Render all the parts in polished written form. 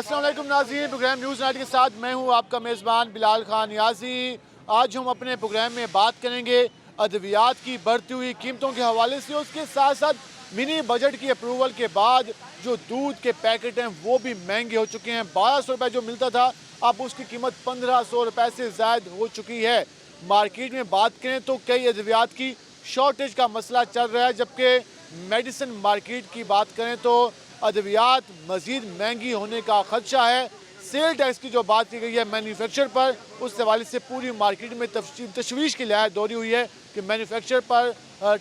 अस्सलाम वालेकुम नाज़रीन, प्रोग्राम न्यूज़ नाइट के साथ मैं हूं आपका मेज़बान बिलाल खान नियाज़ी। आज हम अपने प्रोग्राम में बात करेंगे अद्वियात की बढ़ती हुई कीमतों के हवाले से। उसके साथ साथ मिनी बजट की अप्रूवल के बाद जो दूध के पैकेट हैं वो भी महंगे हो चुके हैं। 1200 रुपये जो मिलता था अब उसकी कीमत 1500 रुपये से ज़ायद हो चुकी है। मार्केट में बात करें तो कई अद्वियात की शॉर्टेज का मसला चल रहा है, जबकि मेडिसिन मार्केट की बात करें तो अद्वियात मज़ीद महंगी होने का खदशा है। सेल टैक्स की जो बात की गई है मैन्युफैक्चर पर, उस हवाले से पूरी मार्केट में तशवीश की लहर दौड़ी हुई है कि मैन्युफैक्चर पर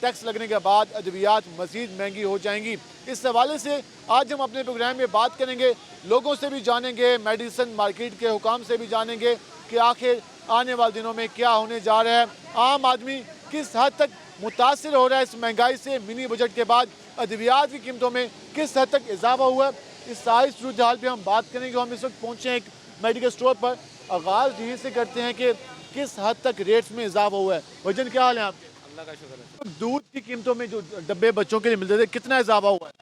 टैक्स लगने के बाद अद्वियात मज़ीद महंगी हो जाएंगी। इस हवाले से आज हम अपने प्रोग्राम में बात करेंगे, लोगों से भी जानेंगे, मेडिसिन मार्केट के हुकाम से भी जानेंगे कि आखिर आने वाले दिनों में क्या होने जा रहा है। आम आदमी किस हद तक मुतासिर हो रहा है इस महंगाई से। मिनी बजट के बाद अद्वियात की कीमतों में किस हद तक इजाफा हुआ है, इस सारी सूरत हाल पर हम बात करेंगे। हम इस वक्त पहुँचे हैं एक मेडिकल स्टोर पर। आगाज़ यहीं से करते हैं कि किस हद तक रेट्स में इजाफा हुआ है। वजन क्या हाल है आप? अल्लाह का शुक्र है। दूध की कीमतों में जो डब्बे बच्चों के लिए मिलते थे कितना इजाफा हुआ है?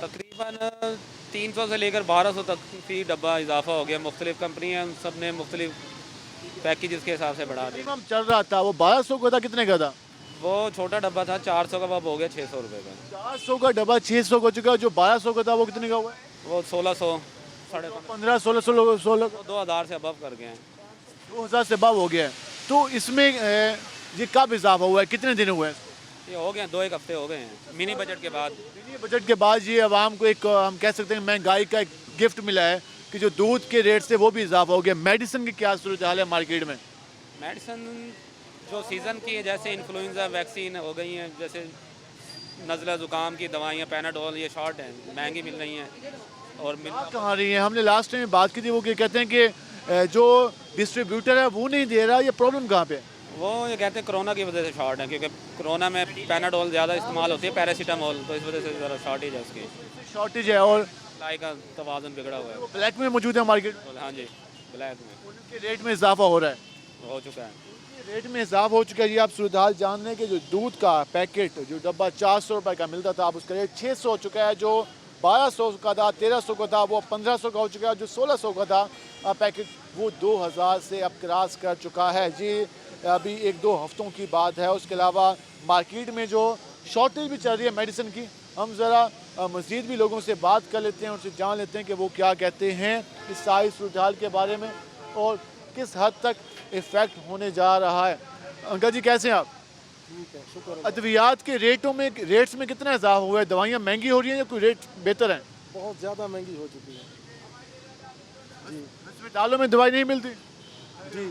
तकरीबन 300 से लेकर 1200 तक फी डब्बा इजाफा हो गया। मुख्तलिफ कंपनियाँ सब ने मुख्तलिफ पैकेजेस के हिसाब से बढ़ा दिया। मिनिमम चल रहा था वो 1200 का था, कितने का था? वो छोटा डब्बा था 400 का, अब हो गया 600 रुपये का। 400 का डब्बा 600 हो चुका है। जो 1200 का था वो कितने का हुआ है? वो 1600 साढ़े 15 1600 2000 से अबव कर गए हैं। 2000 से अबव हो गया है। तो इसमें ये कब इजाफा हुआ है, कितने दिन हुए हैं? ये हो गए 2-1 हफ्ते हो गए हैं मिनी बजट के बाद। मिनी बजट के बाद ये आवाम को एक हम कह सकते हैं महंगाई का एक गिफ्ट मिला है कि जो दूध के रेट से वो भी इजाफा हो गया। मेडिसिन की क्या सूरत हाल है मार्केट में? मेडिसन जो सीज़न की है, जैसे इन्फ्लुएंजा वैक्सीन हो गई हैं, जैसे नज़ला ज़ुकाम की दवाइयाँ पैनाडोल, ये शॉर्ट हैं, महंगी मिल रही हैं। और कहाँ रही है? हमने लास्ट टाइम बात की थी, वो कहते हैं कि जो डिस्ट्रीब्यूटर है वो नहीं दे रहा। ये प्रॉब्लम कहाँ पे है? वो ये कहते हैं कोरोना की वजह से शॉर्ट है, क्योंकि कोरोना में पैनाडोल ज़्यादा इस्तेमाल होती है, पैरासीटामोल, तो इस वजह से ज़रा शॉर्टेज है उसकी। शॉर्टेज है और सप्लाई का तवाज़ुन बिगड़ा हुआ है। ब्लैक में मौजूद है मार्केट में। हाँ जी, ब्लैक में उनके रेट में इजाफा हो रहा है, हो चुका है। रेट में इजाफा हो चुका है। जी आप सूरत हाल जान रहे हैं कि जो दूध का पैकेट जो डब्बा 400 रुपये का मिलता था अब उसका रेट 600 हो चुका है। जो 1200 का था, 1300 का था, वो 1500 का हो चुका है। जो 1600 का था पैकेट वो 2000 से अब क्रॉस कर चुका है। जी अभी 1-2 हफ्तों की बात है। उसके अलावा मार्केट में जो शॉर्टेज भी चल रही है मेडिसिन की, हम ज़रा मज़ीद भी लोगों से बात कर लेते हैं, उनसे जान लेते हैं कि वो क्या कहते हैं इस सारी सूरत हाल के बारे में और किस हद तक इफ़ेक्ट होने जा रहा है। अंकल जी कैसे हैं आप? ठीक है, शुक्र है। अद्वियात के रेट्स में कितना इजाफा हुआ है? दवाइयाँ महंगी हो रही हैं या कोई रेट बेहतर हैं? बहुत ज़्यादा महंगी हो चुकी है जी। अस्पतालों में दवाई नहीं मिलती। जी,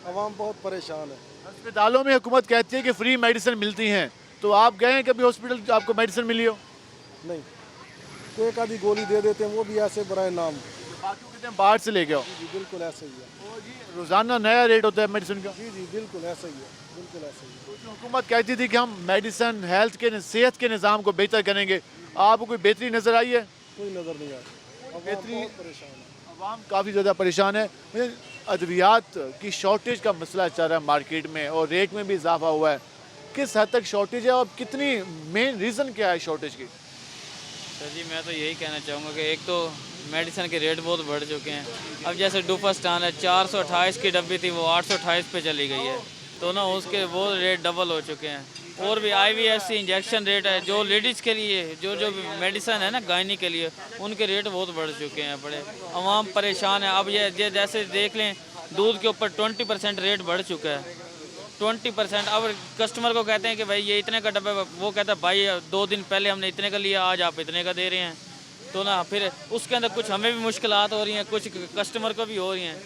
आवाम बहुत परेशान है। अस्पतालों में हुकूमत कहती है कि फ्री मेडिसिन मिलती हैं, तो आप गए हैं कभी हॉस्पिटल आपको मेडिसिन मिली हो? नहीं, कोई एक आधी गोली दे देते हैं, वो भी ऐसे बराए नाम। बाकी कहते हैं बाहर से ले गए हो। जी बिल्कुल ऐसा ही है। रोज़ाना नया रेट होता है मेडिसिन का। जी बिल्कुल ऐसा ही है, बिल्कुल ऐसा ही है। तो हुकूमत कहती थी कि हम मेडिसिन हेल्थ के सेहत के निज़ाम को बेहतर करेंगे। आपको कोई बेहतरी नज़र आई है? कोई नज़र नहीं आ रही। आवाम बेहतरी बहुत परेशान है। आवाम काफ़ी ज़्यादा परेशान है। अद्वियात की शॉर्टेज का मसला चल रहा है मार्केट में और रेट में भी इजाफा हुआ है। किस हद तक शॉर्टेज है और कितनी मेन रीज़न क्या है शॉर्टेज की? सर जी मैं तो यही कहना चाहूँगा कि एक तो मेडिसिन के रेट बहुत बढ़ चुके हैं। अब जैसे डुफास्टान है 428 की डब्बी थी, वो 828 पे चली गई है, तो ना उसके वो रेट डबल हो चुके हैं। और भी IVFC इंजेक्शन रेट है जो लेडीज़ के लिए, जो मेडिसिन है ना गायनी के लिए, उनके रेट बहुत बढ़ चुके हैं। बड़े आवाम परेशान है। अब ये जैसे देख लें दूध के ऊपर 20% रेट बढ़ चुका है, 20%। अब कस्टमर को कहते हैं कि भाई ये इतने का डब्बा, वो कहता है भाई 2 दिन पहले हमने इतने का लिया, आज आप इतने का दे रहे हैं। तो ना फिर उसके अंदर कुछ हमें भी मुश्किलात हो रही हैं, कुछ कस्टमर को भी हो रही हैं।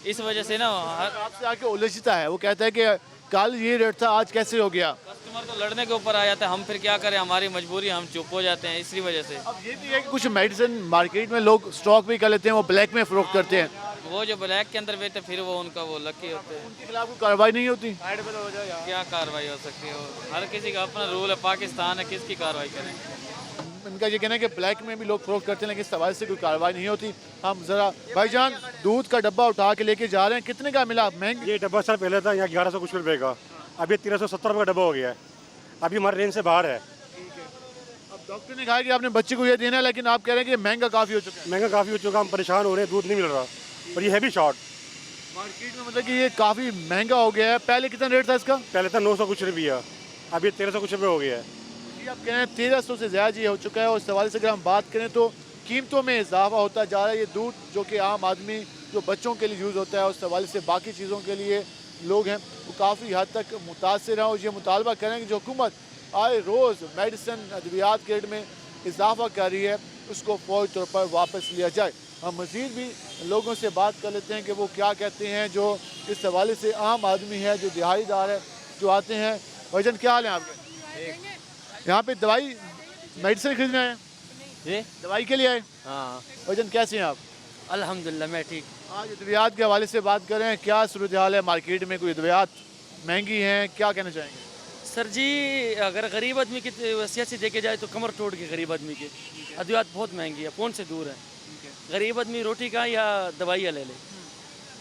इस वजह से ना आपसे आके उलझता है, वो कहता है कि कल ये रेट था आज कैसे हो गया। कस्टमर को लड़ने के ऊपर आ जाता है। हम फिर क्या करें, हमारी मजबूरी, हम चुप हो जाते हैं इसी वजह से। अब ये भी है कि कुछ मेडिसिन मार्केट में लोग स्टॉक भी कर लेते हैं, वो ब्लैक में फरोख्त करते हैं। वो जो ब्लैक के अंदर बेचते फिर वो उनका वो लकी होते हैं। उनके खिलाफ कोई कार्रवाई नहीं होती। क्या कार्रवाई हो सकती है? हर किसी का अपना रूल है, पाकिस्तान है, किसकी कार्रवाई करें। इनका ये कहना है कि ब्लैक में भी लोग फरोख्त करते हैं लेकिन इस हवाले से कोई कार्रवाई नहीं होती। हम ज़रा भाईजान दूध का डब्बा उठा के लेके जा रहे हैं, कितने का मिला? महंगा ये डब्बा सर पहले था यहाँ 1100 कुछ रुपये का, अभी 1370 रुपये का डब्बा हो गया है। अभी हमारे रेंज से बाहर है। अब डॉक्टर ने कहा कि आपने बच्चे को ये देना है, लेकिन आप कह रहे हैं कि महंगा काफ़ी हो चुका है। महंगा काफ़ी हो चुका, हम परेशान हो रहे हैं, दूध नहीं मिल रहा और ये है भी शॉर्ट। मार्केट में मतलब कि ये काफ़ी महंगा हो गया है। पहले कितना रेट था इसका? पहले था 900 कुछ रुपया, अब ये 1300 कुछ रुपये हो गया है। जी, आप कह रहे हैं 1300 से ज़्यादा ये हो चुका है। और इस हवाले से अगर हम बात करें तो कीमतों में इजाफा होता जा रहा है। ये दूध जो कि आम आदमी, जो बच्चों के लिए यूज़ होता है, उस हवाले से बाकी चीज़ों के लिए लोग हैं वो काफ़ी हद तक मुतासर हैं और ये मुतालबा करें कि जो हुकूमत आए रोज़ मेडिसिन अद्वियात के रेट में इजाफा कर रही है उसको फौरी तौर पर वापस लिया जाए। हम मज़ीद भी लोगों से बात कर लेते हैं कि वो क्या कहते हैं, जो इस हवाले से आम आदमी है, जो दिहाड़ीदार है, जो आते हैं। भाईजान क्या हाल है आपके? यहाँ पे दवाई मेडिसिन खरीदना है? जी दवाई के लिए आए? हाँ भाईजान कैसे हैं आप? अल्हम्दुलिल्लाह मैं ठीक। आज अद्वियात के हवाले से बात करें, क्या सूरत हाल है मार्केट में? कोई अद्वियात महंगी हैं, क्या कहना चाहेंगे? सर जी अगर गरीब आदमी की वसीयत से देखे जाए तो कमर तोड़ के गरीब आदमी की अद्वियात बहुत महंगी है, फ़ोन से दूर है। गरीब आदमी रोटी का या दवाइयाँ ले ले,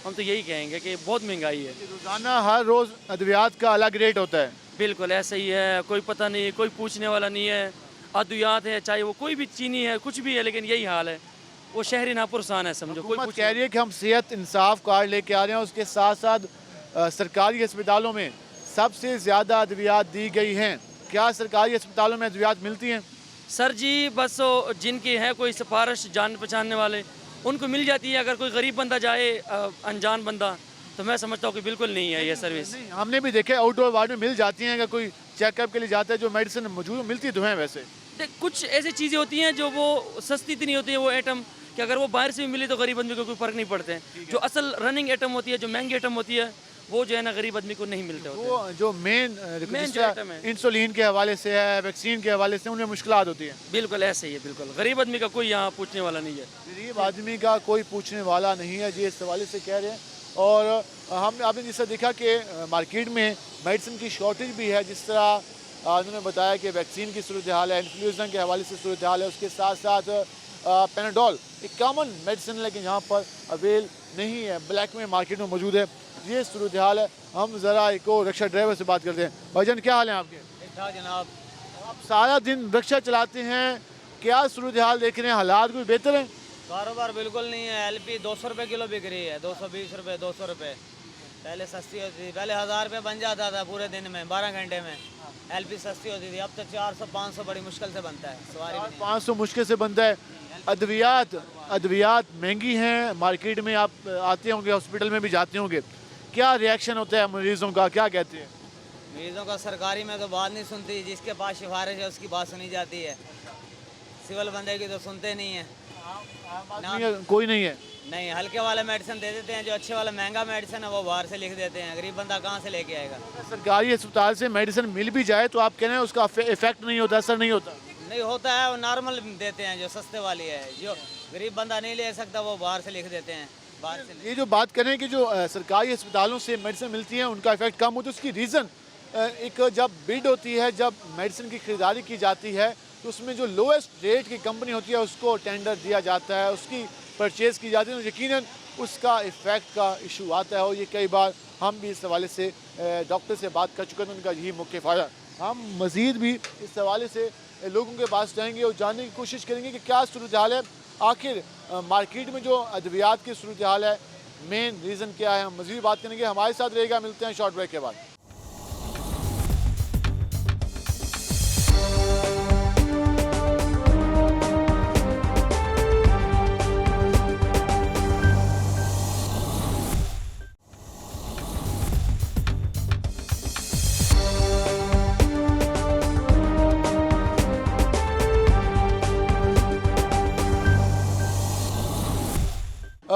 हम तो यही कहेंगे कि बहुत महंगाई है। रोज़ाना हर रोज़ अद्वियात का अलग रेट होता है। बिल्कुल ऐसा ही है, कोई पता नहीं, कोई पूछने वाला नहीं है। अद्वियात है, चाहे वो कोई भी चीनी है, कुछ भी है, लेकिन यही हाल है। वो शहरी नापुरसान है, समझो। कोई हुकूमत कह रही है कि हम सेहत इंसाफ कार्ड लेके आ रहे हैं, उसके साथ साथ सरकारी अस्पतालों में सबसे ज़्यादा अद्वियात दी गई हैं। क्या सरकारी अस्पतालों में अद्वियात मिलती हैं? सर जी बस जिनकी है कोई सिफारिश जान पहचानने वाले उनको मिल जाती है। अगर कोई गरीब बंदा जाए अनजान बंदा, तो मैं समझता हूँ कि बिल्कुल नहीं है ये सर्विस। नहीं, हमने भी देखे आउटडोर वार्ड में मिल जाती हैं। अगर कोई चेकअप के लिए जाता है, जो मेडिसिन मौजूद मिलती तो हैं वैसे। कुछ ऐसी चीज़ें होती हैं जो वो सस्ती इतनी होती है, वो आइटम कि अगर वो बाहर से भी मिले तो गरीब आदमी को कोई फ़र्क नहीं पड़ते हैं। जो असल रनिंग आइटम होती है, जो महंगी आइटम होती है, वो जो है ना गरीब आदमी को नहीं मिलते होते। वो जो मेन जो आइटम है, इंसुलिन के हवाले से है, वैक्सीन के हवाले से, उनमें मुश्किलात होती हैं। बिल्कुल ऐसे ही है। बिल्कुल गरीब आदमी का कोई यहाँ पूछने वाला नहीं है। गरीब आदमी का कोई पूछने वाला नहीं है, जी इस हवाले से कह रहे हैं। और हमने आपने जिससे देखा कि मार्केट में मेडिसिन की शॉर्टेज भी है। जिस तरह उन्होंने बताया कि वैक्सीन की सूरत हाल है, इन्फ्लुएंजा के हवाले से सूरत हाल है, उसके साथ साथ पैनाडोल एक कॉमन मेडिसिन, लेकिन यहाँ पर अवेल नहीं है, ब्लैक में मार्केट में मौजूद है। ये सूरत हाल है। हम ज़रा एक और रिक्शा ड्राइवर से बात करते हैं। भाईजान क्या हाल है आपके? ठीक जनाब। आप सारा दिन रिक्शा चलाते हैं, क्या सूरत हाल देख रहे हैं? हालात कोई बेहतर है? कारोबार बिल्कुल नहीं है। LP 200 रुपये किलो बिक रही है, 220 रुपये, 200 रुपये। पहले सस्ती होती थी, पहले 1000 रुपये बन जाता था पूरे दिन में, 12 घंटे में। LP सस्ती होती थी, अब तो 400-500 बड़ी मुश्किल से बनता है। सवारी 500 मुश्किल से बनता है। अद्वियात महंगी हैं। मार्केट में आप आते होंगे, हॉस्पिटल में भी जाते होंगे, क्या रिएक्शन होता है मरीजों का, क्या कहते हैं? मरीजों का सरकारी में तो बात नहीं सुनती, जिसके पास सिफारिश है उसकी बात सुनी जाती है। सिविल बंदे की तो सुनते नहीं है। कोई नहीं है। नहीं, हल्के वाला मेडिसिन दे देते हैं, जो अच्छे वाला महंगा मेडिसिन है वो बाहर से लिख देते हैं। गरीब बंदा कहाँ से लेके आएगा? सरकारी अस्पताल से मेडिसिन मिल भी जाए तो आप कह रहे हैं उसका इफेक्ट नहीं होता, असर नहीं होता? नहीं होता है, वो नॉर्मल देते हैं, जो सस्ते वाली है। जो गरीब बंदा नहीं ले सकता वो बाहर से लिख देते हैं। बाहर से ये जो बात करें कि जो सरकारी अस्पतालों से मेडिसिन मिलती है उनका इफेक्ट कम होता है, उसकी रीज़न एक जब बिड होती है, जब मेडिसिन की खरीदारी की जाती है, तो उसमें जो लोएस्ट रेट की कंपनी होती है उसको टेंडर दिया जाता है, उसकी परचेज़ की जाती है, तो यकीनन उसका इफ़ेक्ट का इशू आता है। और ये कई बार हम भी इस हवाले से डॉक्टर से बात कर चुके हैं, उनका यही मुख्य फ़ायदा। हम मज़ीद भी इस हवाले से लोगों के पास जाएंगे और जानने की कोशिश करेंगे कि क्या सूरत हाल है, आखिर मार्केट में जो अद्वियात की सूरत हाल है, मेन रीज़न क्या है। हम मज़ीद बात करेंगे, हमारे साथ रहेगा। मिलते हैं शॉर्ट ब्रेक के बाद।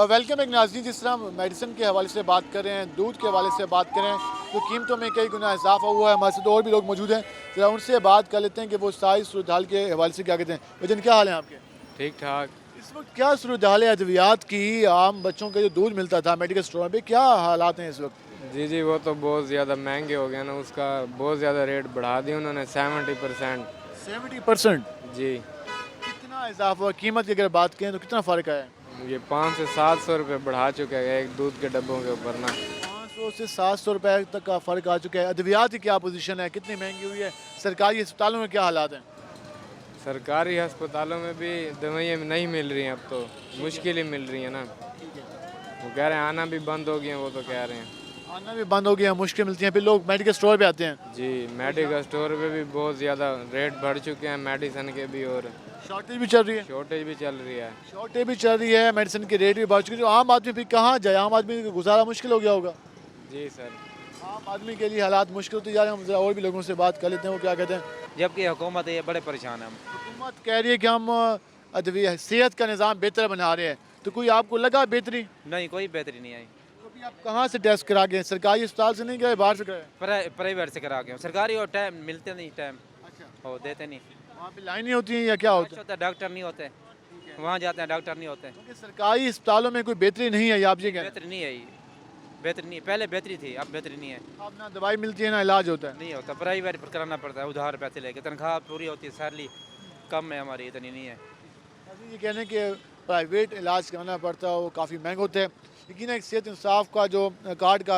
वेलकम एक नाज़रीन, जिस तरह मेडिसिन के हवाले से बात कर रहे हैं, दूध के हवाले से बात करें, तो कीमतों में कई गुना इजाफा हुआ है। हमारे साथ और भी लोग मौजूद हैं, जरा उनसे बात कर लेते हैं कि वो सारी सूरत हाल के हवाले से क्या कहते हैं। वजन क्या हाल है आपके? ठीक ठाक। इस वक्त क्या सूरत हाल है अद्वियात की? आम बच्चों का जो दूध मिलता था मेडिकल स्टोर में, क्या हालात हैं इस वक्त? जी जी, वो तो बहुत ज़्यादा महंगे हो गए ना, उसका बहुत ज़्यादा रेट बढ़ा दिया उन्होंने 70%। 70% जी। कितना इजाफा हुआ? कीमत की अगर बात करें तो कितना फ़र्क आया? ये 500 से 700 रुपये बढ़ा चुके हैं एक दूध के डब्बों के ऊपर ना। 500 से 700 रुपये तक का फ़र्क आ चुका है। अद्वियात की क्या पोजीशन है, कितनी महंगी हुई है? सरकारी अस्पतालों में क्या हालात हैं? सरकारी अस्पतालों में भी दवाइयाँ नहीं मिल रही हैं अब तो, मुश्किल ही मिल रही है ना। वो कह रहे हैं आना भी बंद हो गए हैं, वो तो कह रहे हैं। आना भी बंद हो गया, मुश्किल मिलती है, फिर लोग मेडिकल स्टोर पे आते हैं। जी, मेडिकल स्टोर पे भी बहुत ज़्यादा रेट बढ़ चुके हैं मेडिसिन के भी, और शॉर्टेज भी चल रही है। शॉर्टेज भी चल रही है। शॉर्टेज भी चल रही है, मेडिसिन के रेट भी बढ़ चुके हैं। तो आम आदमी फिर कहाँ जाए? आम आदमी का गुजारा मुश्किल हो गया होगा। जी सर। आम आदमी के लिए हालात मुश्किल होते जा रहे हैं। हम जरा और भी लोगों से बात कर लेते हैं, वो क्या कहते हैं। जबकि हुकूमत है ये बड़े परेशान है हम। हुकूमत कह रही है कि हम अदविया सेहत का निज़ाम बेहतर बना रहे हैं, तो कोई आपको लगा बेहतरी? नहीं, कोई बेहतरी नहीं आई। तो अभी आप कहाँ से टेस्ट करा गए? सरकारी अस्पताल से नहीं गए, बाहर से गए? प्राइवेट से करा के सरकारी और टाइम मिलते नहीं, टाइम अच्छा, वो देते नहीं। वहाँ पे लाइनें होती हैं या क्या होता है? होता है, डॉक्टर नहीं होते, वहाँ जाते हैं डॉक्टर नहीं होते। क्योंकि सरकारी अस्पतालों में कोई बेहतरी नहीं है, आप ये कह रहे हैं। बेहतरी नहीं आई, बेहतरी नहीं, पहले बेहतरी थी, अब बेहतरी नहीं है। अब ना दवाई मिलती है ना इलाज होता है। नहीं होता, प्राइवेट पर कराना पड़ता है, उधार पैसे लेके। तनख्वाह पूरी होती है, सैलरी कम है हमारी, इतनी नहीं है। अभी ये कहने हैं कि प्राइवेट इलाज कराना पड़ता है, वो काफ़ी महंगा होता है। लेकिन एक सेहत इंसाफ का जो कार्ड का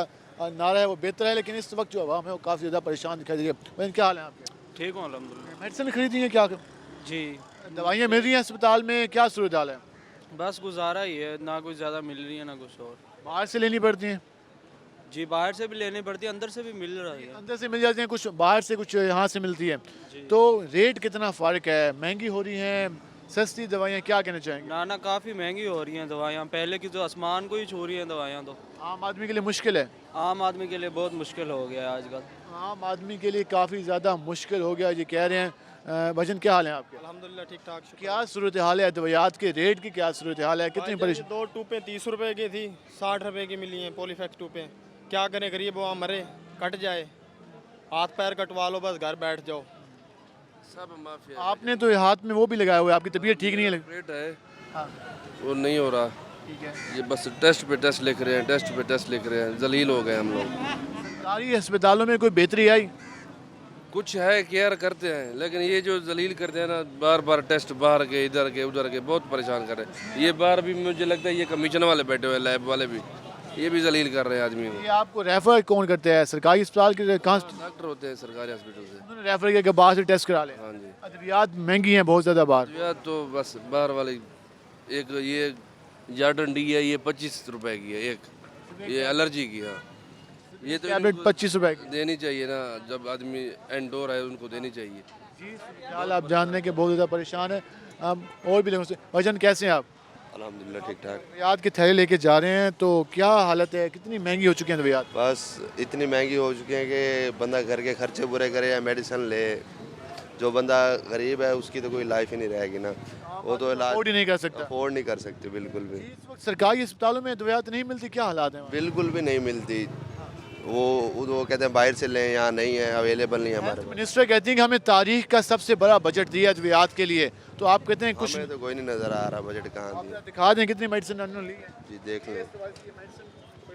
नारा है वो बेहतर है, लेकिन इस वक्त जो आवाम है वो काफ़ी ज़्यादा परेशान दिखाई दे रही है। वैसे क्या हाल है आपके? ठीक हूँ अल्हम्दुलिल्लाह। मेडिसिन खरीदी है क्या? जी, दवाइयाँ मिल रही हैं अस्पताल में, क्या सूरत हाल है? बस गुजारा ही है, ना कुछ ज़्यादा मिल रही है ना कुछ और। बाहर से लेनी पड़ती हैं? जी, बाहर से भी लेनी पड़ती है, अंदर से भी मिल रही है। अंदर से मिल जाती हैं, कुछ बाहर से, कुछ यहाँ से मिलती है। तो रेट कितना फ़र्क है? महंगी हो रही हैं, सस्ती दवाइयाँ, क्या कहना चाहेंगे? ना काफ़ी महंगी हो रही हैं दवाइयाँ, पहले की तो आसमान को ही छू रही हैं दवाइयाँ। तो आम आदमी के लिए मुश्किल है। आम आदमी के लिए बहुत मुश्किल हो गया है आजकल। आम आदमी के लिए काफ़ी ज़्यादा मुश्किल हो गया, ये कह रहे हैं। भजन क्या हाल है आपके? अल्हम्दुलिल्लाह ठीक ठाक। क्या सूरत हाल है? दवाइयात के रेट की क्या सूरत हाल है? कितनी परेशान? 2 टूपें 30 रुपए की थी, 60 रुपए की मिली हैं पॉलीफैक्स टूपें। क्या करें, गरीब वहाँ मरे, कट जाए, हाथ पैर कटवा लो, बस घर बैठ जाओ। सब माफिया। आपने तो हाथ में वो भी लगाया हुआ है, आपकी तबीयत ठीक नहीं है। रेट है हाँ, वो नहीं हो रहा। ठीक है। ये बस टेस्ट पे टेस्ट लिख रहे हैं, टेस्ट पे टेस्ट लिख रहे हैं, जलील हो गए हम लोग। सरकारी अस्पतालों में कोई बेहतरी आई? कुछ है, केयर करते हैं, लेकिन ये जो जलील करते हैं ना, बार बार टेस्ट बाहर के, इधर के, उधर के, बहुत परेशान कर रहे हैं। ये बार भी मुझे लगता है ये कमीशन वाले बैठे हुए, लैब वाले भी, ये भी जलील कर रहे हैं आदमी को। ये आपको रेफर कौन करते हैं? सरकारी अस्पताल के कहाँ से? डॉक्टर होते हैं सरकारी हॉस्पिटल से। उन्होंने रेफर किया कि बाहर से टेस्ट करा लें। हाँ जी। अद्वियात महंगी हैं बहुत ज़्यादा बाहर। या तो बस बाहर वाले, एक ये जार्डन डी है, ये 25 रुपए की है एक, ये एलर्जी की। हाँ, ये तो टैबलेट इनको 25 रुपए की। देनी चाहिए ना, जब आदमी इंडोर है उनको देनी चाहिए। फिलहाल आप जानने के बहुत ज़्यादा परेशान है। हम और भी लोगों से, भजन कैसे हैं आप? अल्हम्दुलिल्लाह ठीक ठाक। दवाइयात के थैले लेके जा रहे हैं, तो क्या हालत है? कितनी महंगी हो चुकी हैं दवाइयात? बस इतनी महंगी हो चुकी है कि बंदा घर के खर्चे पूरे करे या मेडिसिन ले। जो बंदा गरीब है उसकी तो कोई लाइफ ही नहीं रहेगी ना, वो तो इलाज अफोर्ड ही नहीं कर सकता। अफोर्ड नहीं कर सकते बिल्कुल भी। इस वक्त सरकारी अस्पतालों में दवाइयात नहीं मिलती, क्या हालात हैं वहाँ? बिल्कुल भी नहीं मिलती। वो कहते हैं बाहर से लें, यहाँ नहीं है, अवेलेबल नहीं है हमारे पास। मिनिस्टर कहती हैं कि हमें तारीख का सबसे बड़ा बजट दिया है अद्वियात के लिए, तो आप कहते हैं कुछ हमें तो कोई नहीं नज़र आ रहा बजट कहाँ दिया। दिखा दें कितनी मेडिसिन उन्होंने ली है। जी देख लें,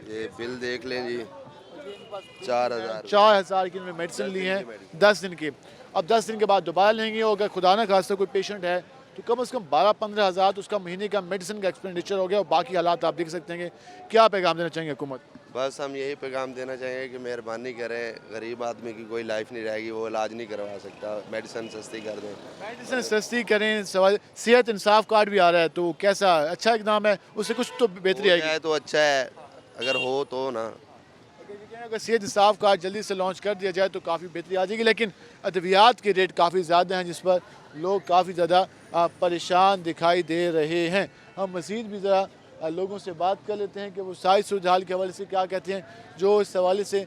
ये बिल देख लें जी, 4000। 4000 की उन्होंने मेडिसिन ली है 10 दिन की। अब 10 दिन के बाद दोबारा लेंगे, और अगर खुदा ना खास्ता कोई पेशेंट है तो कम से कम 12-15 हज़ार तो उसका महीने का मेडिसिन का एक्सपेंडिचर हो गया, और बाकी हालात आप देख सकते हैं। कि क्या पैगाम देना चाहेंगे हुकूमत? बस हम यही पैगाम देना चाहेंगे कि मेहरबानी करें, गरीब आदमी की कोई लाइफ नहीं रहेगी, वो इलाज नहीं करवा सकता, मेडिसिन सस्ती कर दें। मेडिसिन सस्ती करें। सवाल सेहत इंसाफ कार्ड भी आ रहा है, तो कैसा अच्छा इकदाम है? उससे कुछ तो बेहतरी आएगी। है तो अच्छा है, अगर हो तो ना। अगर सेहत इंसाफ कार्ड जल्दी से लॉन्च कर दिया जाए तो काफ़ी बेहतरी आ जाएगी, लेकिन अद्वियात के रेट काफ़ी ज़्यादा हैं, जिस पर लोग काफ़ी ज़्यादा परेशान दिखाई दे रहे हैं। हम मज़ीद भी ज़रा लोगों से बात कर लेते हैं कि वो सारी सूरत हाल के हवाले से क्या कहते हैं, जो इस हवाले से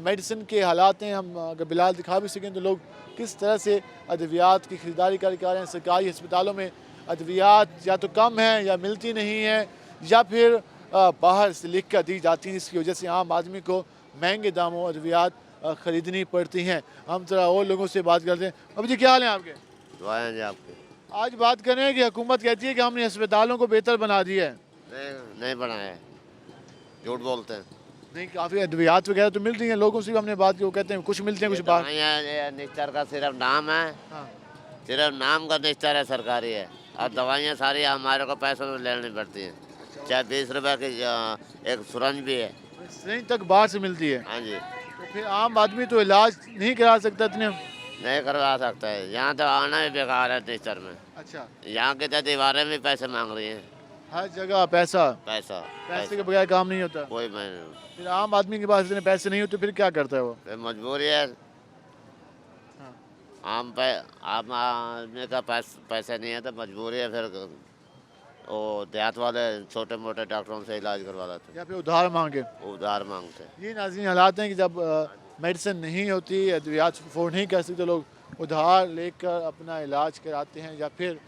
मेडिसिन के हालात हैं। हम अगर बिलाल दिखा भी सकें तो लोग किस तरह से अद्वियात की ख़रीदारी कर रहे हैं। सरकारी अस्पतालों में अद्वियात या तो कम है या मिलती नहीं है, या फिर बाहर से लिख कर दी जाती हैं, जिसकी वजह से आम आदमी को महंगे दामों अद्वियात ख़रीदनी पड़ती हैं। हम ज़रा और लोगों से बात करते हैं। अब जी क्या हाल है आपके? दुआएं जी आपके। आज बात करें कि हुकूमत कहती है कि हमने अस्पतालों को बेहतर बना दिया है। नहीं बनाया है, झूठ बोलते हैं। नहीं, काफ़ी अद्वियात वगैरह तो मिल रही हैं, लोगों से भी हमने बात की, वो कहते हैं कुछ मिलते हैं कुछ बाहर। निस्तर का सिर्फ नाम है, हाँ। सिर्फ नाम का निस्तर है, सरकारी है। और दवाइयाँ सारी हमारे को पैसों में लेनी पड़ती हैं, चाहे 20 रुपए की एक सुरंज भी है, सही तक बाहर से मिलती है। हाँ जी। तो फिर आम आदमी तो इलाज नहीं करा सकता इतने। नहीं करवा सकता है। यहाँ तो आना ही बेकार है टीचर में। अच्छा, यहाँ की तो दीवारें भी पैसे मांग रही हैं। हर जगह पैसा, पैसा पैसे के बगैर काम नहीं होता। कोई मैंने फिर आम आदमी के पास इतने पैसे नहीं होते फिर क्या करता है वो? फिर मजबूरी है। आम आदमी का पैसा नहीं है तो मजबूरी है। फिर वो देहात वाले छोटे मोटे डॉक्टरों से इलाज करवा लेते हैं या फिर उधार मांगे। उधार मांगते हैं। ये नाज़रीन हालात हैं कि जब मेडिसिन नहीं होती, अद्वियात अफोर्ड नहीं कर सकते, लोग उधार लेकर अपना इलाज कराते हैं या फिर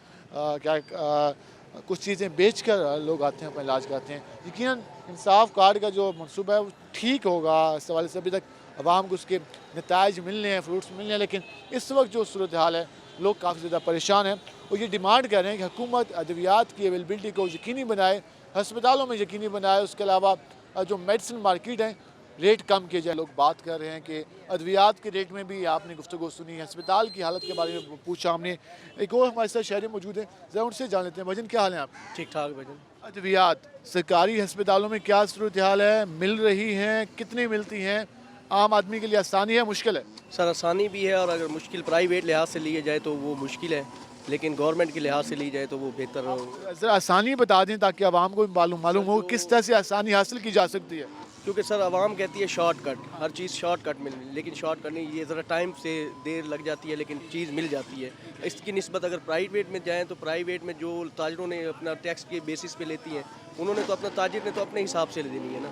कुछ चीज़ें बेचकर लोग आते हैं अपना इलाज कराते हैं। यकीनन इंसाफ कार्ड का जो मनसूबा है वो ठीक होगा। इस हवाले से अभी तक आवाम को उसके नताइज मिलने हैं, फ्रूट्स मिलने हैं, लेकिन इस वक्त जो सूरत हाल है लोग काफ़ी ज़्यादा परेशान हैं और ये डिमांड कर रहे हैं कि हुकूमत अद्वियात की अवेलेबिलिटी को यकीनी बनाए, अस्पतालों में यकीनी बनाए। उसके अलावा जो मेडिसिन मार्केट है रेट कम किए जाए। लोग बात कर रहे हैं कि अद्वियात के रेट में भी आपने गुफ्तगू सुनी, अस्पताल की हालत के बारे में पूछा हमने। एक और हमारे साथ शहरी मौजूद है, ज़रा उनसे जान लेते हैं। भजन क्या हाल है आप? ठीक ठाक भजन। अद्वियात सरकारी अस्पतालों में क्या सूरत हाल है, मिल रही हैं, कितनी मिलती हैं, आम आदमी के लिए आसानी है मुश्किल है? सर आसानी भी है और अगर मुश्किल प्राइवेट लिहाज से लिए जाए तो वो मुश्किल है, लेकिन गवर्नमेंट के लिहाज से ली जाए तो वो बेहतर हो। ज़रा आसानी बता दें ताकि आवाम को भी मालूम हो किस तरह से आसानी हासिल की जा सकती है। क्योंकि सर आवाम कहती है शॉर्टकट, हर चीज़ शॉर्टकट मिल, लेकिन शॉर्टकट नहीं, ये ज़रा टाइम से देर लग जाती है लेकिन चीज़ मिल जाती है। इसकी निस्बत अगर प्राइवेट में जाएँ तो प्राइवेट में जो ताजरों ने अपना टैक्स के बेसिस पे लेती हैं, उन्होंने तो अपना ताजिर ने तो अपने हिसाब से ले देनी है ना।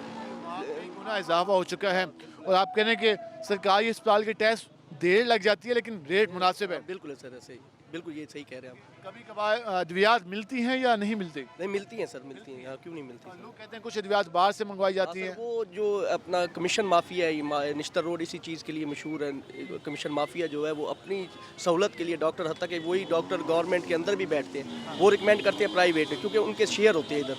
गुना इजाफा हो चुका है और आप कह रहे हैं कि सरकारी अस्पताल के टेस्ट देर लग जाती है लेकिन रेट मुनासिब है। बिल्कुल है सर, ऐसे ही बिल्कुल ये सही कह रहे हैं आप। कभी कभार अद्वियात मिलती हैं या नहीं मिलती? नहीं मिलती हैं सर, मिलती हैं। यहाँ क्यों नहीं मिलती? लोग कहते हैं कुछ अद्वियात बाहर से मंगवाई जाती हैं। वो जो अपना कमीशन माफिया है, निश्तर रोड इसी चीज़ के लिए मशहूर है। कमीशन माफिया जो है वो अपनी सहूलत के लिए डॉक्टर, हत्ता कि वही डॉक्टर गवर्नमेंट के अंदर भी बैठते हैं, वो रिकमेंड करते हैं प्राइवेट क्योंकि उनके शेयर होते हैं इधर,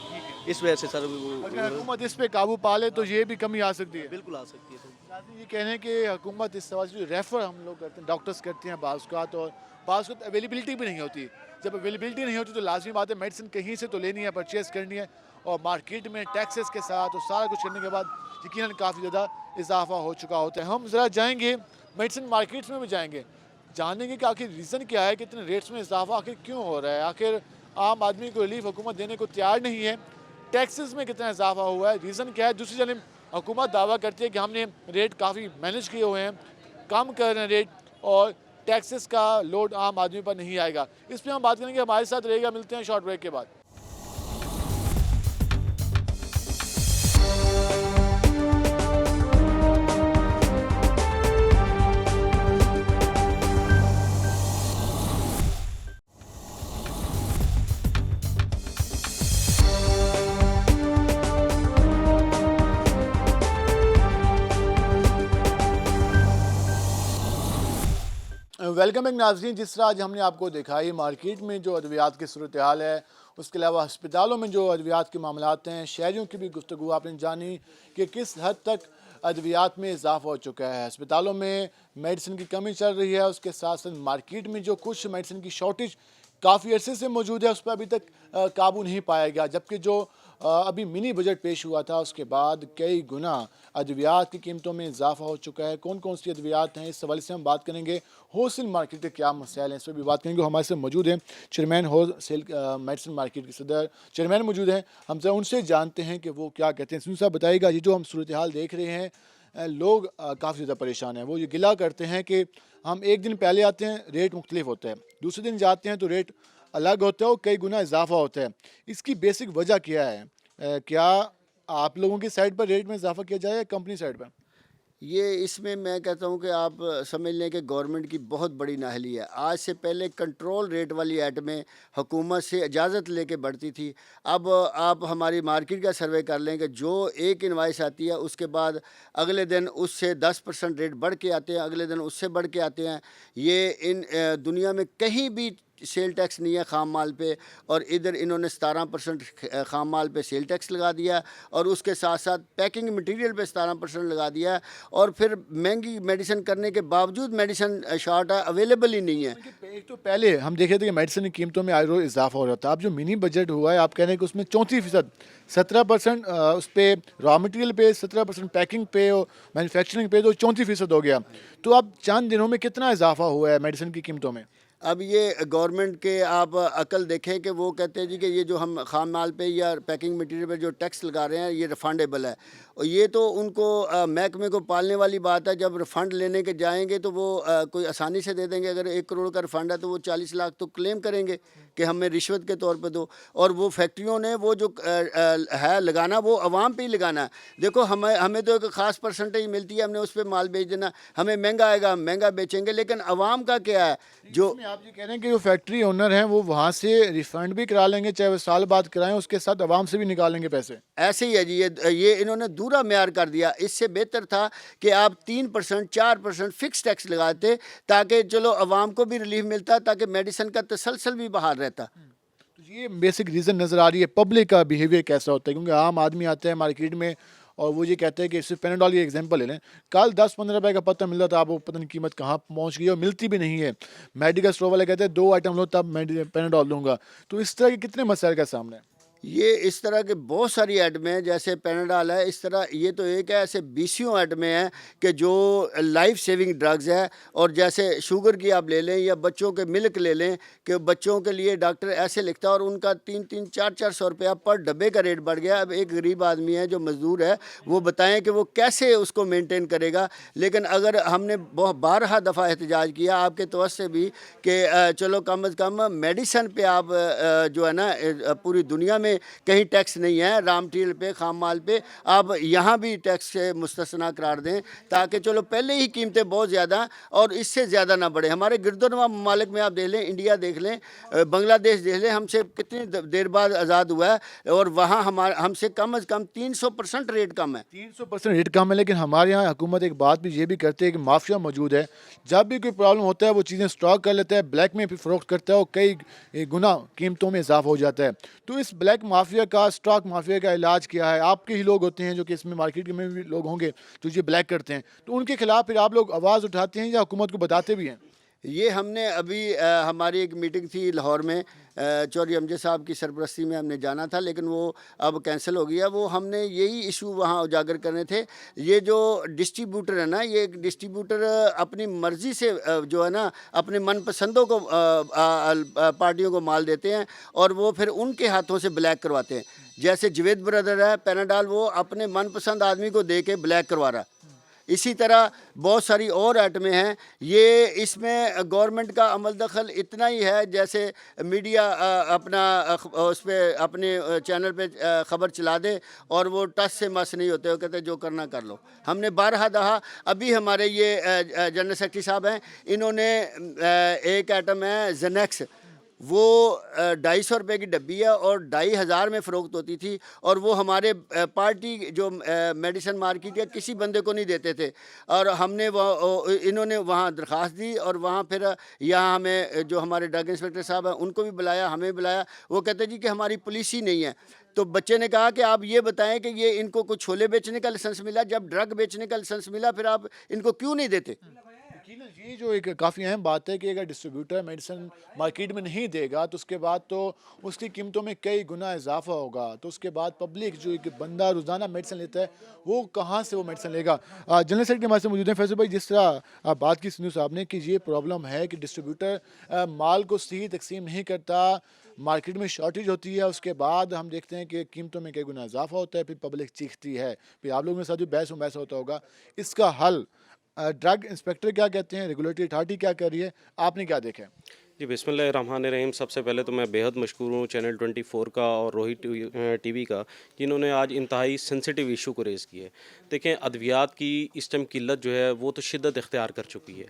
इस वजह से सर अगर हुकूमत इस पे काबू पा ले तो ये भी कमी आ सकती है। बिल्कुल आ सकती है सर। ये कह रहे हैं कि हुकूमत इस सवाल से रेफ़र हम लोग करते हैं, डॉक्टर्स करते हैं बाज़ और बाज़ अवेलेबिलिटी भी नहीं होती। जब अवेलेबिलिटी नहीं होती तो लाजमी बात है मेडिसिन कहीं से तो लेनी है, परचेज़ करनी है और मार्केट में टैक्सेस के साथ और सारा कुछ करने के बाद यकीनन काफ़ी ज़्यादा इजाफा हो चुका होता है। हम ज़रा जाएंगे मेडिसिन मार्केट्स में भी जाएंगे, जानेंगे कि आखिर रीज़न क्या है कि इतने रेट्स में इजाफा आखिर क्यों हो रहा है, आखिर आम आदमी को रिलीफ हुकूमत देने को तैयार नहीं है, टैक्सेस में कितना इजाफा हुआ है, रीज़न क्या है। दूसरी जानब हुकूमत दावा करती है कि हमने रेट काफ़ी मैनेज किए हुए हैं, कम कर रहे हैं रेट और टैक्सेस का लोड आम आदमी पर नहीं आएगा। इस पर हम बात करेंगे, हमारे साथ रहेगा। मिलते हैं शॉर्ट ब्रेक के बाद। वेलकम बैक नाज़रीन। जिस तरह आज हमने आपको दिखाई मार्केट में जो अद्वियात की सूरत हाल है, उसके अलावा अस्पतालों में जो अद्वियात के मामलात हैं, शहरियों की भी गुफ्तगू आपने जानी कि किस हद तक अद्वियात में इजाफा हो चुका है। अस्पतालों में मेडिसिन की कमी चल रही है, उसके साथ साथ मार्केट में जो कुछ मेडिसिन की शॉर्टेज काफ़ी अरसे से मौजूद है उस पर अभी तक काबू नहीं पाया गया। जबकि जो अभी मिनी बजट पेश हुआ था उसके बाद कई गुना अद्वियात की कीमतों में इजाफा हो चुका है। कौन कौन सी अद्वियात हैं, इस हवाले से हम बात करेंगे। होलसेल मार्केट के क्या मसाइल हैं, इस पर भी बात करेंगे। हमारे साथ मौजूद हैं चेयरमैन होलसेल मेडिसिन मार्केट के सदर चेयरमैन मौजूद हैं। हम जरा उनसे जानते हैं कि वो क्या कहते हैं। सुन साहब बताइएगा, ये जो हम सूरत हाल देख रहे हैं, लोग काफ़ी ज़्यादा परेशान हैं। वो ये गिला करते हैं कि हम एक दिन पहले आते हैं रेट मुख्तलिफ होता है, दूसरे दिन जाते हैं तो रेट अलग होता है और कई गुना इजाफा होता है। इसकी बेसिक वजह क्या है? क्या आप लोगों की साइड पर रेट में इजाफा किया जाए या कंपनी साइड पर? ये इसमें मैं कहता हूँ कि आप समझ लें कि गवर्नमेंट की बहुत बड़ी नाहली है। आज से पहले कंट्रोल रेट वाली ऐड में हुकूमत से इजाज़त लेके बढ़ती थी। अब आप हमारी मार्केट का सर्वे कर लें कि जो एक इनवाइस आती है उसके बाद अगले दिन उससे 10% रेट बढ़ के आते हैं, अगले दिन उससे बढ़ के आते हैं। ये इन दुनिया में कहीं भी सेल टैक्स नहीं है खाम माल पे, और इधर इन्होंने 17% खाम माल पे सेल टैक्स लगा दिया, और उसके साथ साथ पैकिंग मटेरियल पे 17% लगा दिया, और फिर महंगी मेडिसिन करने के बावजूद मेडिसिन शॉर्ट है, अवेलेबल ही नहीं है। एक तो पहले हम देखे थे कि मेडिसिन की कीमतों में आए रोज इजाफा हो रहा था। अब जो मिनी बजट हुआ है, आप कह रहे हैं कि उसमें 34%, 17% उस पर रॉ मटेरियल पे, 17% पैकिंग पे और मैन्युफैक्चरिंग पे, तो 34% हो गया। तो अब चंद दिनों में कितना इजाफा हुआ है मेडिसिन की कीमतों में? अब ये गवर्नमेंट के आप अकल देखें कि वो कहते हैं जी कि ये जो हम खाम माल पे या पैकिंग मटेरियल पे जो टैक्स लगा रहे हैं ये रिफंडेबल है, और ये तो उनको महकमे को पालने वाली बात है। जब रिफ़ंड लेने के जाएंगे तो वो कोई आसानी से दे देंगे। अगर 1 करोड़ का रिफ़ंड है तो वो 40 लाख तो क्लेम करेंगे कि हमें रिश्वत के तौर पे दो, और वो फैक्ट्रियों ने वो जो है लगाना वो आवाम पे ही लगाना है। देखो हमें तो एक ख़ास परसेंटेज मिलती है, हमने उस पर माल बेच देना, हमें महंगा आएगा, हम महंगा बेचेंगे, लेकिन आवाम का क्या है? जो आप ये कह रहे हैं कि जो फैक्ट्री ओनर हैं वो वहाँ से रिफंड भी करा लेंगे, चाहे वो साल बाद कराएं, उसके साथ आवाम से भी निकालेंगे पैसे। ऐसे ही है जी, ये इन्होंने दूरा म्यार कर दिया। इससे बेहतर था कि आप 3%, 4% फिक्स टैक्स लगाते, ताकि चलो आवाम को भी रिलीफ मिलता, ताकि मेडिसिन का तसलसल भी बहाल रहता। तो ये बेसिक रीज़न नज़र आ रही है पब्लिक का बिहेवियर कैसा होता है, क्योंकि आम आदमी आता है मार्केट में और वो ये कहते हैं कि सिर्फ पेनाडोल की एग्जांपल ले लें, कल 10-15 रुपए का पता मिल रहा था, आपको पता नहीं कीमत कहाँ पहुँच गई और मिलती भी नहीं है। मेडिकल स्टोर वाले कहते हैं 2 आइटम लो तब मैं पेनाडोल दूंगा। तो इस तरह के कितने मसाइल का सामने है? ये इस तरह के बहुत सारी आइटमें हैं, जैसे पेनाडोल है, इस तरह ये तो एक है, ऐसे बीसियों आइटमें हैं कि जो लाइफ सेविंग ड्रग्स है। और जैसे शुगर की आप ले लें या बच्चों के मिल्क ले लें, कि बच्चों के लिए डॉक्टर ऐसे लिखता है और उनका 3-3, 4-400 रुपया पर डब्बे का रेट बढ़ गया। अब एक गरीब आदमी है जो मज़दूर है, वो बताएं कि वो कैसे उसको मेंटेन करेगा। लेकिन अगर हमने बहुत बारहा दफ़ा एहतजाज किया आपके तवज्जो से भी कि चलो कम अज़ कम मेडिसन पे आप जो है ना पूरी दुनिया में कहीं टैक्स नहीं है, रॉ मटेरियल पे, खाम माल पे, आप यहाँ भी टैक्स से मुस्तस्ना करार दें, ताकि चलो पहले ही कीमतें बहुत ज़्यादा और इससे ज़्यादा ना बढ़े। हमारे गिरदोनवा ममालिक में आप देख लें, इंडिया देख लें, बांग्लादेश देख लें, हमसे कितनी देर बाद आज़ाद हुआ है, और वहाँ हमसे कम अज़ कम 300% रेट कम है। 300% रेट कम है, लेकिन हमारे यहाँ हुकूमत एक बात भी ये भी करती है कि माफिया मौजूद है। जब भी कोई प्रॉब्लम होता है वो चीज़ें स्टॉक कर लेता है, ब्लैक में फिर फ़रोख्त करता है और कई गुना कीमतों में इजाफा हो जाता है। तो इस ब्लैक माफिया का, स्टॉक माफिया का इलाज क्या है? आपके ही लोग होते हैं जो कि इसमें मार्केट में भी लोग होंगे जो ये ब्लैक करते हैं, तो उनके खिलाफ फिर आप लोग आवाज़ उठाते हैं या हुकूमत को बताते भी हैं? ये हमने अभी हमारी एक मीटिंग थी लाहौर में, चौधरी अमजद साहब की सरपरस्ती में हमने जाना था, लेकिन वो अब कैंसिल हो गया। वो हमने यही इशू वहाँ उजागर करने थे। ये जो डिस्ट्रीब्यूटर है ना, ये डिस्ट्रीब्यूटर अपनी मर्ज़ी से जो है ना अपने मनपसंदों को पार्टियों को माल देते हैं और वो फिर उनके हाथों से ब्लैक करवाते हैं। जैसे जवेद ब्रदर है, पेनाडोल वो अपने मनपसंद आदमी को दे के ब्लैक करवा रहा है। इसी तरह बहुत सारी और आइटमें हैं। ये इसमें गवर्नमेंट का अमल दखल इतना ही है, जैसे मीडिया अपना उस पर अपने चैनल पे ख़बर चला दे और वो टस से मस नहीं होते, वो कहते जो करना कर लो। हमने 12 दफ़ा, अभी हमारे ये जनरल सेक्रेटरी साहब हैं, इन्होंने एक आइटम है जेनेक्स, वो 250 रुपये की डब्बी है और 2500 में फ़रोख्त होती थी, और वो हमारे पार्टी जो मेडिसिन मार्केट या किसी बंदे को नहीं देते थे। और हमने इन्होंने वहाँ दरख्वास्त दी और वहाँ फिर यहाँ हमें जो हमारे ड्रग इंस्पेक्टर साहब हैं उनको भी बुलाया, हमें बुलाया। वो कहते जी कि हमारी पुलिस ही नहीं है। तो बच्चे ने कहा कि आप ये बताएं कि ये इनको कुछ छोले बेचने का लाइसेंस मिला, जब ड्रग बेचने का लाइसेंस मिला फिर आप इनको क्यों नहीं देते? ये जो एक काफ़ी अहम बात है कि अगर डिस्ट्रीब्यूटर मेडिसिन मार्केट में नहीं देगा तो उसके बाद तो उसकी कीमतों में कई गुना इजाफा होगा। तो उसके बाद पब्लिक जो एक बंदा रोज़ाना मेडिसिन लेता है वो कहाँ से वो मेडिसिन लेगा? जनरल सेक्रेटरी हमारे से मौजूद हैं। फैसल भाई, जिस तरह बात की सिंधु साहब ने कि ये प्रॉब्लम है कि डिस्ट्रीब्यूटर माल को सही तकसीम नहीं करता, मार्केट में शॉर्टेज होती है, उसके बाद हम देखते हैं कि कीमतों में कई गुना इजाफा होता है, फिर पब्लिक चीखती है, फिर आप लोगों के साथ जो बहस होता होगा। इसका हल ड्रग इंस्पेक्टर क्या कहते हैं, रेगुलेटरी अथॉरिटी क्या कर रही है, आपने क्या देखा? जी बिस्मिल्लाहिर्रहमानिर्रहीम। सबसे पहले तो मैं बेहद मशकूर हूँ चैनल 24 का और रोहित टीवी का, जिन्होंने आज इंतहाई सेंसिटिव इशू को रेज़ किया है। देखें, अद्वियात की इस टाइम किल्लत जो है वो तो शिद्दत इख्तियार कर चुकी है।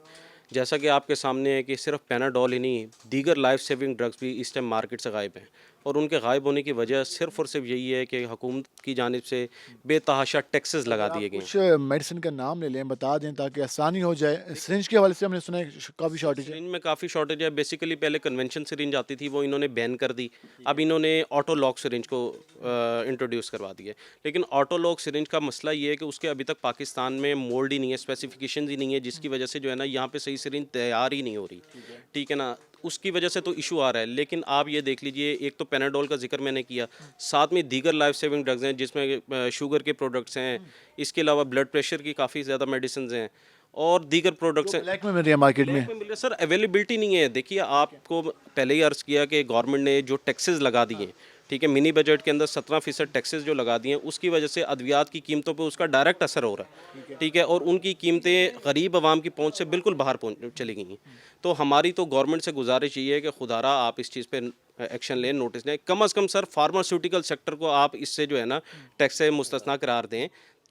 जैसा कि आपके सामने है कि सिर्फ पैनाडोल ही नहीं, दीगर लाइफ सेविंग ड्रग्स भी इस टाइम मार्केट से गायब हैं, और उनके गायब होने की वजह सिर्फ और सिर्फ यही है कि हुकूमत की जानिब से बेतहाशा टैक्सेस लगा दिए गए हैं। कुछ मेडिसिन का नाम ले लें, बता दें ताकि आसानी हो जाए। सिरिंज के हवाले से हमने सुना है काफ़ी शॉर्टेज है। सिरिंज में काफ़ी शॉर्टेज है। बेसिकली पहले कन्वेंशन सिरिंज आती थी, वो इन्होंने बैन कर दी। अब इन्होंने ऑटो लॉक सिरिंज को इंट्रोड्यूस करवा दिया। लेकिन ऑटो लॉक सिरिंज का मसला ये है कि उसके अभी तक पाकिस्तान में मोल्ड ही नहीं है, स्पेसिफिकेशन ही नहीं है, जिसकी वजह से जो है ना यहाँ पे सही सिरिंज तैयार ही नहीं हो रही। ठीक है ना, उसकी वजह से तो इशू आ रहा है। लेकिन आप ये देख लीजिए, एक तो पैनाडोल का जिक्र मैंने किया, साथ में दीगर लाइफ सेविंग ड्रग्स हैं जिसमें शुगर के प्रोडक्ट्स हैं, इसके अलावा ब्लड प्रेशर की काफ़ी ज़्यादा मेडिसिन हैं और दीगर प्रोडक्ट्स हैं। ब्लैक में मिल रही है मार्केट में। मिल रहा है सर, अवेलेबिलिटी नहीं है। देखिए, आपको पहले ही अर्ज़ किया कि गवर्नमेंट ने जो टैक्सेस लगा दिए, ठीक है, मिनी बजट के अंदर 17% टैक्सेस जो लगा दिए हैं, उसकी वजह से अद्वियात की कीमतों पे उसका डायरेक्ट असर हो रहा है। ठीक है, और उनकी कीमतें गरीब आवाम की पहुंच से बिल्कुल बाहर चली गई हैं। तो हमारी तो गवर्नमेंट से गुजारिश ये है कि खुदारा आप इस चीज़ पे एक्शन लें, नोटिस लें। कम अज़ कम सर फार्मास्यूटिकल सेक्टर को आप इससे जो है ना टैक्स से मुस्तस्ना करार दें,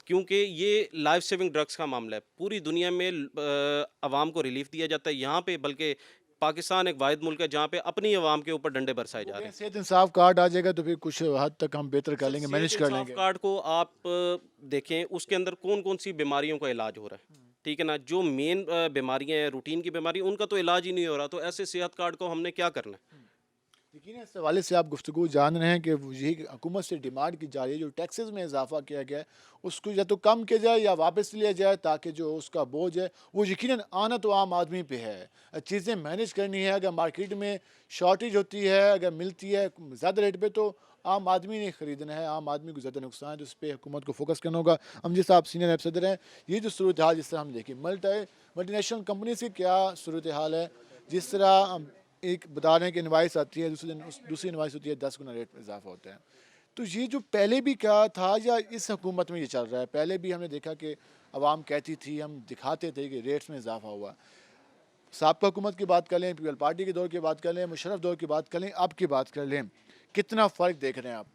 क्योंकि ये लाइफ सेविंग ड्रग्स का मामला है। पूरी दुनिया में आवाम को रिलीफ दिया जाता है, यहाँ पे बल्कि पाकिस्तान एक वाहिद मुल्क है जहाँ पे अपनी आवाम के ऊपर डंडे बरसाए जा रहे हैं। सेहत इंसाफ कार्ड आ जाएगा तो फिर कुछ हद तक हम बेहतर कर लेंगे, मैनेज कर लेंगे। कार्ड को आप देखें, उसके अंदर कौन कौन सी बीमारियों का इलाज हो रहा है। ठीक है ना, जो मेन बीमारियां हैं, रूटीन की बीमारी, उनका तो इलाज ही नहीं हो रहा। तो ऐसे सेहत कार्ड को हमने क्या करना है? यकीन इस हवाले से आप गुफ्तगू जान रहे हैं कि यही हुकूमत से डिमांड की जा रही है, जो टैक्सेस में इजाफा किया गया है उसको या तो कम किया जाए या वापस लिया जाए, ताकि जो उसका बोझ है वो यकीनन आना तो आम आदमी पे है। चीज़ें मैनेज करनी है। अगर मार्केट में शॉर्टेज होती है, अगर मिलती है ज़्यादा रेट पे, तो आम आदमी ने ख़रीदना है, आम आदमी को ज़्यादा नुकसान है, तो उस पर हुकूमत को फोकस करना होगा। हम जिस आप सीनियर नायब सदर हैं, ये जो सूरत हाल जिस तरह हम देखें मल्टीनेशनल कंपनी से क्या सूरत हाल है, जिस तरह एक बता रहे हैं कि इनवाइस आती है, दूसरी इनवाइस होती है, 10 गुना रेट में इजाफा होता है। तो ये जो पहले भी क्या था या इस हुकूमत में ये चल रहा है? पहले भी हमने देखा कि आवाम कहती थी, हम दिखाते थे कि रेट्स में इजाफा हुआ। साबका हुकूमत की बात कर लें, पीपल पार्टी के दौर की बात कर लें, मुशर्रफ दौर की बात कर लें, अब की बात कर लें, कितना फ़र्क देख रहे हैं आप?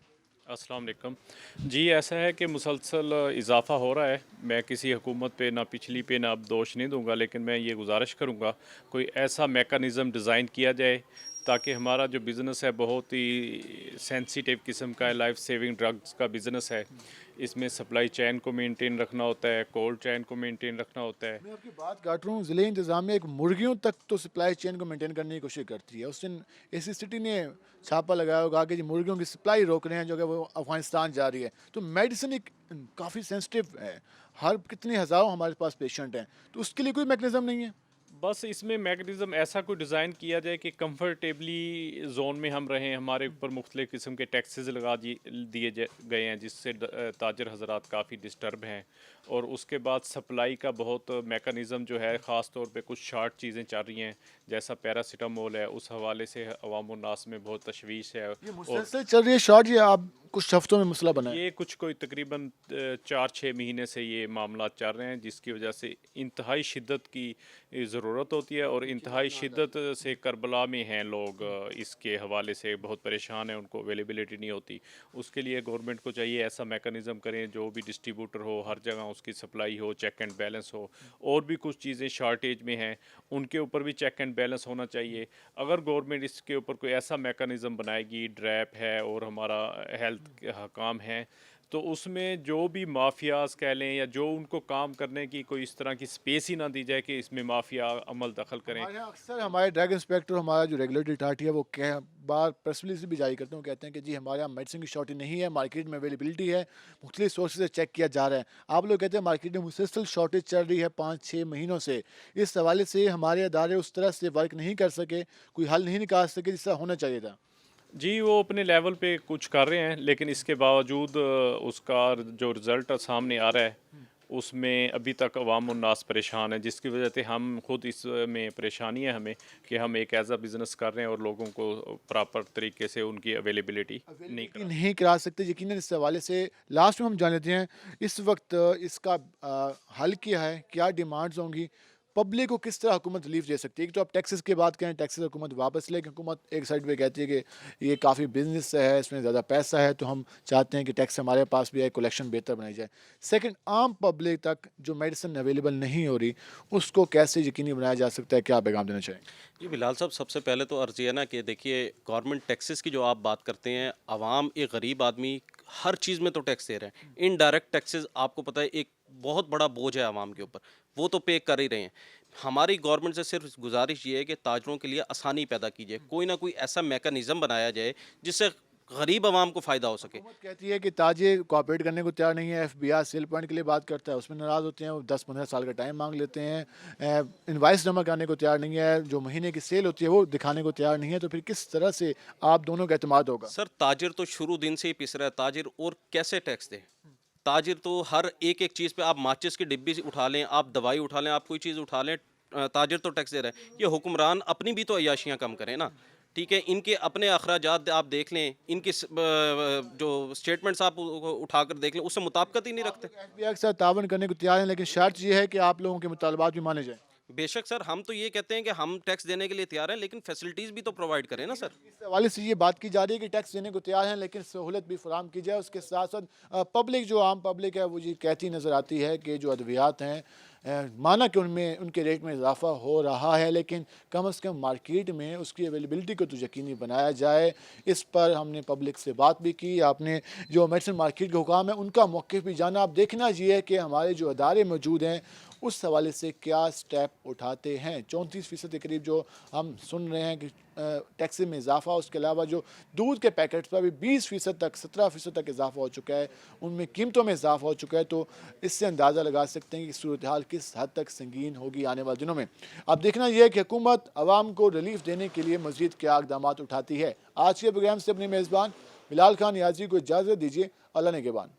अस्सलाम वालेकुम जी। ऐसा है कि मुसलसल इजाफ़ा हो रहा है। मैं किसी हुकूमत पे ना पिछली पे ना अब दोष नहीं दूंगा, लेकिन मैं ये गुजारिश करूंगा कोई ऐसा मेकनिज़म डिज़ाइन किया जाए ताकि हमारा जो बिज़नेस है बहुत ही सेंसिटिव किस्म का है, लाइफ सेविंग ड्रग्स का बिज़नेस है। इसमें सप्लाई चैन को मेंटेन रखना होता है, कोल्ड चैन को मेंटेन रखना होता है। मैं आपकी बात काट रहा हूँ, ज़िले इंतज़ामिया एक मुर्गियों तक तो सप्लाई चेन को मेंटेन करने की कोशिश करती है। उस दिन एसी सिटी ने छापा लगाया होगा कि मुर्गियों की सप्लाई रोक रहे हैं जो कि वो अफ़गानिस्तान जा रही है। तो मेडिसिन एक काफ़ी सेंसिटिव है, हर कितने हज़ारों हमारे पास पेशेंट हैं, तो उसके लिए कोई मैकेनिज़्म नहीं है। बस इसमें मैकेनिज़्म ऐसा कोई डिज़ाइन किया जाए कि कंफर्टेबली जोन में हम रहें। हमारे ऊपर मुख्तलिफ़ किस्म के टैक्सेस लगा दिए गए हैं, जिससे ताजर हजरात काफ़ी डिस्टर्ब हैं। और उसके बाद सप्लाई का बहुत मैकेनिज़्म जो है, ख़ास तौर पे कुछ शार्ट चीज़ें चल रही हैं, जैसा पैरासीटामोल है, उस हवाले से अवाम नास में बहुत तशवीश है। ये मुसलसल चल रही है शॉर्ट, ये आप कुछ हफ्तों में मसला बना है? ये कोई तकरीबन 4-6 महीने से ये मामला चल रहे हैं, जिसकी वजह से इंतहाई शिद्दत की ज़रूरत होती है। और इंतहाई शिद्दत से करबला में हैं लोग, इसके हवाले से बहुत परेशान हैं, उनको अवेलेबिलिटी नहीं होती। उसके लिए गवर्नमेंट को चाहिए ऐसा मेकनिज़म करें, जो भी डिस्ट्रीब्यूटर हो हर जगह उसकी सप्लाई हो, चेक एंड बैलेंस हो। और भी कुछ चीज़ें शार्टेज में हैं, उनके ऊपर भी चेक एंड बैलेंस होना चाहिए। अगर गवर्नमेंट इसके ऊपर कोई ऐसा मेकनिज़म बनाएगी, ड्रैप है और हमारा हेल्थ हकाम है, तो उसमें जो भी माफियाज कह लें या जो उनको काम करने की कोई इस तरह की स्पेस ही ना दी जाए कि इसमें माफिया अमल दखल करें। अक्सर हमारे ड्रग इंस्पेक्टर, हमारा जो रेगुलेटरी अथॉरिटी है, वो बार प्रेस रिलीज भी जारी करते हैं, कहते हैं कि जी हमारे यहाँ मेडिसिन की शॉर्टेज नहीं है, मार्केट में अवेलेबिलिटी है, मुख्तलिफ सोर्स से चेक किया जा रहा है। आप लोग कहते हैं मार्केट में मुसलसल शॉर्टेज चल रही है 5-6 महीनों से। इस हवाले से हमारे अदारे उस तरह से वर्क नहीं कर सके, कोई हल नहीं निकाल सके जिससे होना चाहिए था। जी, वो अपने लेवल पे कुछ कर रहे हैं, लेकिन इसके बावजूद उसका जो रिज़ल्ट सामने आ रहा है, उसमें अभी तक अवाम उन्नास परेशान है, जिसकी वजह से हम खुद इसमें परेशानी है हमें कि हम एक एज अ बिज़नेस कर रहे हैं और लोगों को प्रॉपर तरीके से उनकी अवेलेबिलिटी नहीं करा सकते। यकीनन इस हवाले से लास्ट में हम जान लेते हैं इस वक्त इसका हल क्या है, क्या डिमांड्स होंगी, पब्लिक को किस तरह हुकूमत रिलीफ दे सकती है? एक तो आप टैक्सेस की बात करें, टैक्सेस हुकूमत वापस ले, हुकूमत एक साइड पे कहती है कि ये काफ़ी बिजनेस है, इसमें ज़्यादा पैसा है, तो हम चाहते हैं कि टैक्स हमारे पास भी है, कलेक्शन बेहतर बनाई जाए। सेकंड, आम पब्लिक तक जो मेडिसिन अवेलेबल नहीं हो रही, उसको कैसे यकीनी बनाया जा सकता है? क्या पैगाम देना चाहिए? जी बिलाल साहब, सबसे पहले तो अर्ज़ है ना कि देखिए, गवर्नमेंट टैक्सेस की जो आप बात करते हैं, आवाम एक गरीब आदमी हर चीज़ में तो टैक्स दे रहे हैं। इनडायरेक्ट टैक्सेस आपको पता है एक बहुत बड़ा बोझ है आवाम के ऊपर, वो तो पे कर ही रहे हैं। हमारी गवर्नमेंट से सिर्फ गुजारिश ये है कि ताजरों के लिए आसानी पैदा की जाए, कोई ना कोई ऐसा मैकेनिज़्म बनाया जाए जिससे गरीब आवाम को फ़ायदा हो सके। कहती है कि ताजिर कोऑपरेट करने को तैयार नहीं है, एफबीआई सेल पॉइंट के लिए बात करता है, उसमें नाराज़ होते हैं, वो 10-15 साल का टाइम मांग लेते हैं, इनवाइस जमा करने को तैयार नहीं है, जो महीने की सेल होती है वो दिखाने को तैयार नहीं है, तो फिर किस तरह से आप दोनों का एतमाद होगा? सर, ताजिर तो शुरू दिन से ही पिस रहा है, ताजिर और कैसे टैक्स दे? ताजिर तो हर एक चीज़ पे, आप माचिस की डिब्बी से उठा लें, आप दवाई उठा लें, आप कोई चीज़ उठा लें, ताजिर तो टैक्स दे रहा है। ये हुक्मरान अपनी भी तो अय्याशियाँ कम करें ना, ठीक है? इनके अपने अखराजात आप देख लें, इनकी जो स्टेटमेंट्स आप उठा कर देख लें, उससे मुताबिकत ही नहीं रखते। एफबीआई के साथ तावन करने को तैयार हैं, लेकिन शर्त ये है कि आप लोगों के मुतालबात भी माने जाएं। बेशक सर, हम तो ये कहते हैं कि हम टैक्स देने के लिए तैयार हैं, लेकिन फैसिलिटीज़ भी तो प्रोवाइड करें ना सर। इस हवाले से ये बात की जा रही है कि टैक्स देने को तैयार हैं, लेकिन सहूलत भी फराहम की जाए। उसके साथ साथ पब्लिक, जो आम पब्लिक है, वो ये कहती नज़र आती है कि जो अद्वियात हैं, माना कि उनमें उनके रेट में इजाफा हो रहा है, लेकिन कम से कम मार्केट में उसकी अवेलेबिलिटी को तो यकीनी बनाया जाए। इस पर हमने पब्लिक से बात भी की, आपने जो मेडिसिन मार्केट के हुकाम है उनका मौक़िफ़ भी जाना। अब देखना ये है कि हमारे जो अदारे मौजूद हैं उस हवाले से क्या स्टेप उठाते हैं। 34% के करीब जो हम सुन रहे हैं कि टैक्स में इजाफा, उसके अलावा जो दूध के पैकेट्स पर भी 20% तक, 17% तक इजाफा हो चुका है, उनमें कीमतों में इजाफा हो चुका है। तो इससे अंदाज़ा लगा सकते हैं कि सूरत हाल किस हद तक संगीन होगी आने वाले दिनों में। अब देखना यह है कि हुकूमत आवाम को रिलीफ देने के लिए मज़ीद क्या इक़दाम उठाती है। आज के प्रोग्राम से अपने मेज़बान बिलाल खान नियाज़ी को इजाज़त दीजिए। अल्लाह ने निगहबान।